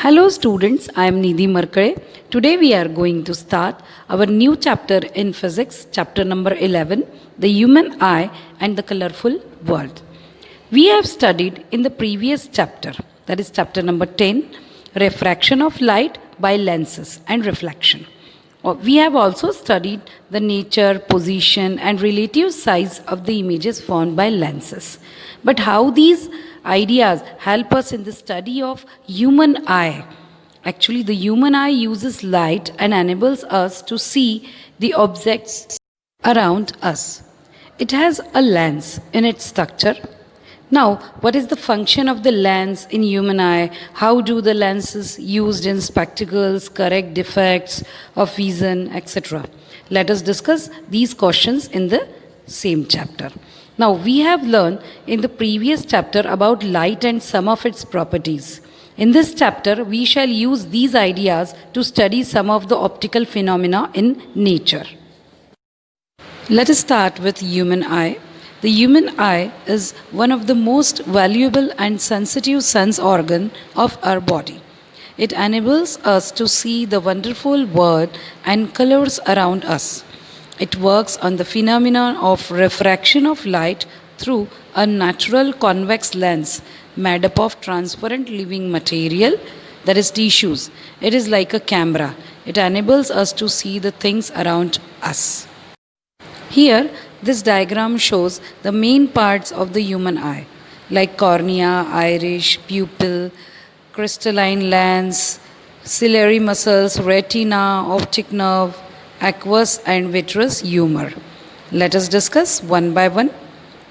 Hello students, I am Nidhi Markare. Today we are going to start our new chapter in physics, chapter number 11, the human eye and the colorful world. We have studied in the previous chapter, that is chapter number 10, refraction of light by lenses and reflection. We have also studied the nature, position and relative size of the images formed by lenses. But how these ideas help us in the study of human eye? Actually, the human eye uses light and enables us to see the objects around us. It has a lens in its structure. Now, what is the function of the lens in human eye? How do the lenses used in spectacles correct defects of vision, etc.? Let us discuss these questions in the same chapter. Now, we have learned in the previous chapter about light and some of its properties. In this chapter, we shall use these ideas to study some of the optical phenomena in nature. Let us start with human eye. The human eye is one of the most valuable and sensitive sense organ of our body. It enables us to see the wonderful world and colors around us. It works on the phenomenon of refraction of light through a natural convex lens made up of transparent living material, that is tissues. It is like a camera. It enables us to see the things around us. Here, this diagram shows the main parts of the human eye, like cornea, iris, pupil, crystalline lens, ciliary muscles, retina, optic nerve, aqueous and vitreous humor. Let us discuss one by one.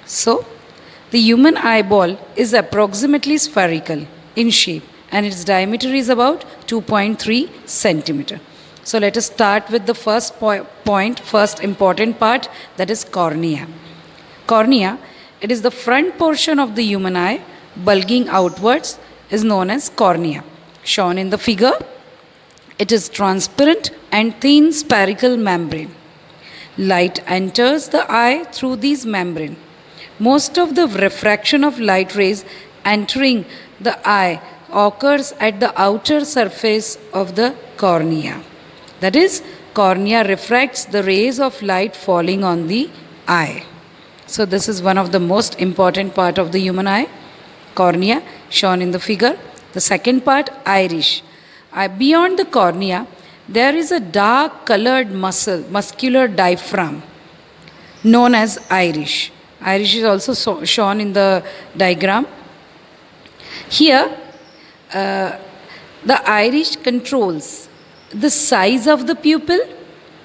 So, the human eyeball is approximately spherical in shape and its diameter is about 2.3 centimeter. So let us start with the first first important part, that is cornea. Cornea, it is the front portion of the human eye, bulging outwards, is known as cornea. Shown in the figure, it is transparent and thin spherical membrane. Light enters the eye through this membrane. Most of the refraction of light rays entering the eye occurs at the outer surface of the cornea. That is, cornea refracts the rays of light falling on the eye. So this is one of the most important part of the human eye, cornea, shown in the figure. The second part, iris. Beyond the cornea, there is a dark colored muscular diaphragm known as iris. Iris is also shown in the diagram. Here, the iris controls the size of the pupil,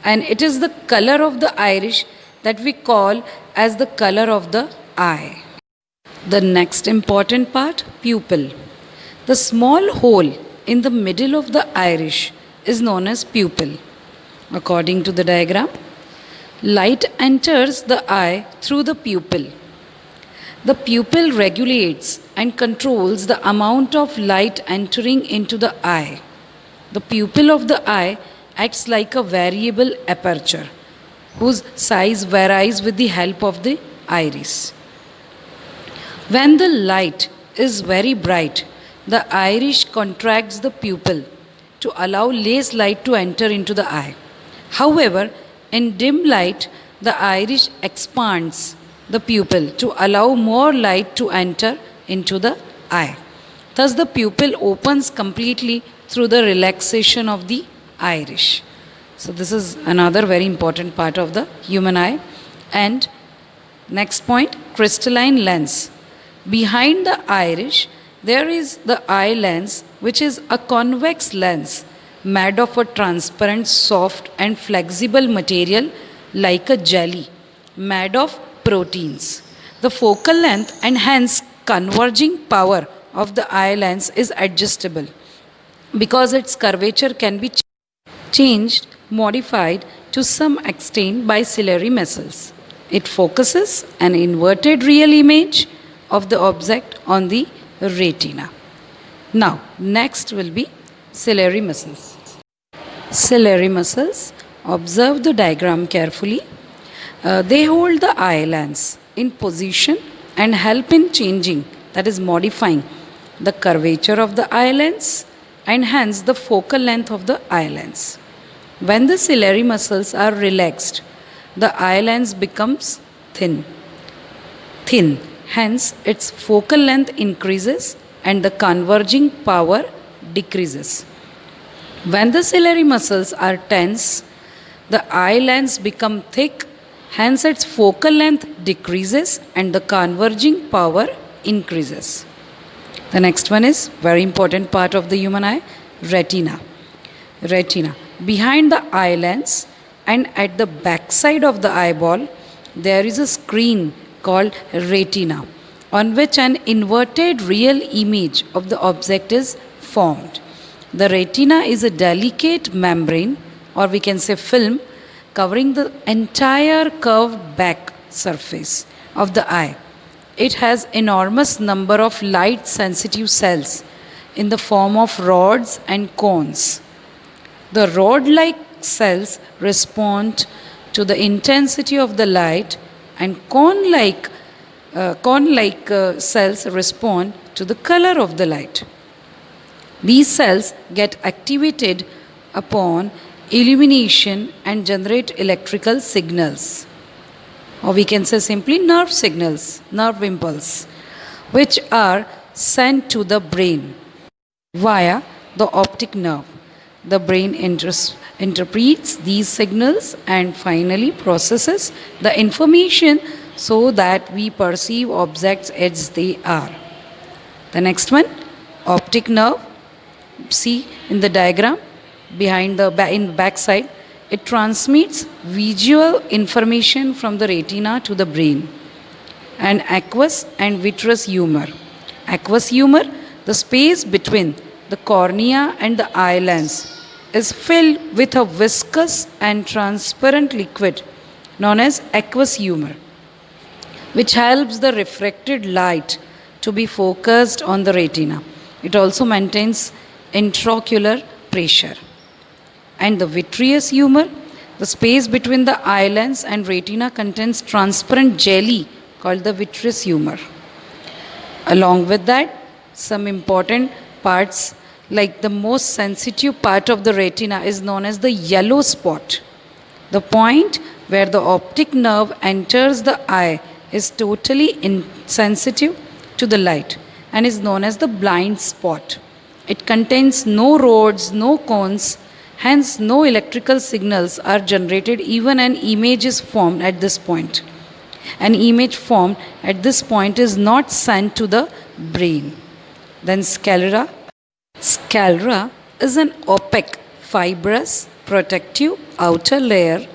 and it is the color of the iris that we call as the color of the eye. The next important part, pupil. The small hole in the middle of the iris is known as pupil. According to the diagram, light enters the eye through the pupil. The pupil regulates and controls the amount of light entering into the eye. The pupil of the eye acts like a variable aperture whose size varies with the help of the iris. When the light is very bright, the iris contracts the pupil to allow less light to enter into the eye. However, in dim light, the iris expands the pupil to allow more light to enter into the eye. Thus, the pupil opens completely through the relaxation of the iris. So this is another very important part of the human eye. And next point, crystalline lens. Behind the iris, there is the eye lens, which is a convex lens made of a transparent, soft and flexible material like a jelly made of proteins. The focal length and hence converging power of the eye lens is adjustable because its curvature can be changed, modified to some extent by ciliary muscles. It focuses an inverted real image of the object on the retina. Now, next will be ciliary muscles. Ciliary muscles, observe the diagram carefully. They hold the eye lens in position and help in changing, that is modifying, the curvature of the eye lens and hence the focal length of the eye lens. When the ciliary muscles are relaxed, the eye lens becomes thin. Hence, its focal length increases and the converging power decreases. When the ciliary muscles are tense, the eye lens becomes thick, hence its focal length decreases and the converging power increases. The next one is very important part of the human eye, retina. Retina. Behind the eye lens and at the back side of the eyeball, there is a screen called retina, on which an inverted real image of the object is formed. The retina is a delicate membrane, or we can say film, covering the entire curved back surface of the eye. It has enormous number of light sensitive cells in the form of rods and cones. The rod-like cells respond to the intensity of the light, and cone-like cells respond to the color of the light. These cells get activated upon illumination and generate electrical signals, or we can say simply nerve signals, nerve impulse, which are sent to the brain via the optic nerve. The brain interprets these signals and finally processes the information so that we perceive objects as they are. The next one, optic nerve. See in the diagram behind the back side, it transmits visual information from the retina to the brain. And aqueous and vitreous humor. Aqueous humor, the space between the cornea and the eye lens, is filled with a viscous and transparent liquid known as aqueous humor, which helps the refracted light to be focused on the retina. It also maintains intraocular pressure. And the vitreous humor, the space between the eye lens and retina contains transparent jelly called the vitreous humor. Along with that, some important parts, like the most sensitive part of the retina is known as the yellow spot. The point where the optic nerve enters the eye is totally insensitive to the light and is known as the blind spot. It contains no rods, no cones, hence no electrical signals are generated, even an image is formed at this point. An image formed at this point is not sent to the brain. Then sclera. Sclera is an opaque, fibrous, protective outer layer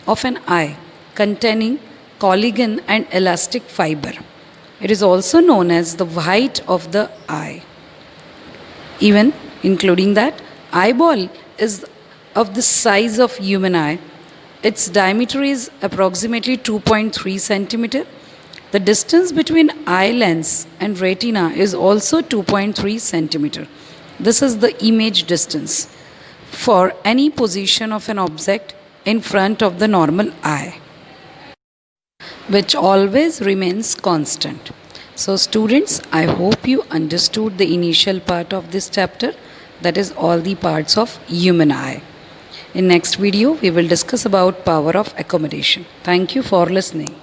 of an eye containing collagen and elastic fiber. It is also known as the white of the eye. Even including that, eyeball is of the size of human eye. Its diameter is approximately 2.3 centimeter. The distance between eye lens and retina is also 2.3 centimeter. This is the image distance for any position of an object in front of the normal eye, which always remains constant. So students, I hope you understood the initial part of this chapter, that is all the parts of human eye. In next video, we will discuss about power of accommodation. Thank you for listening.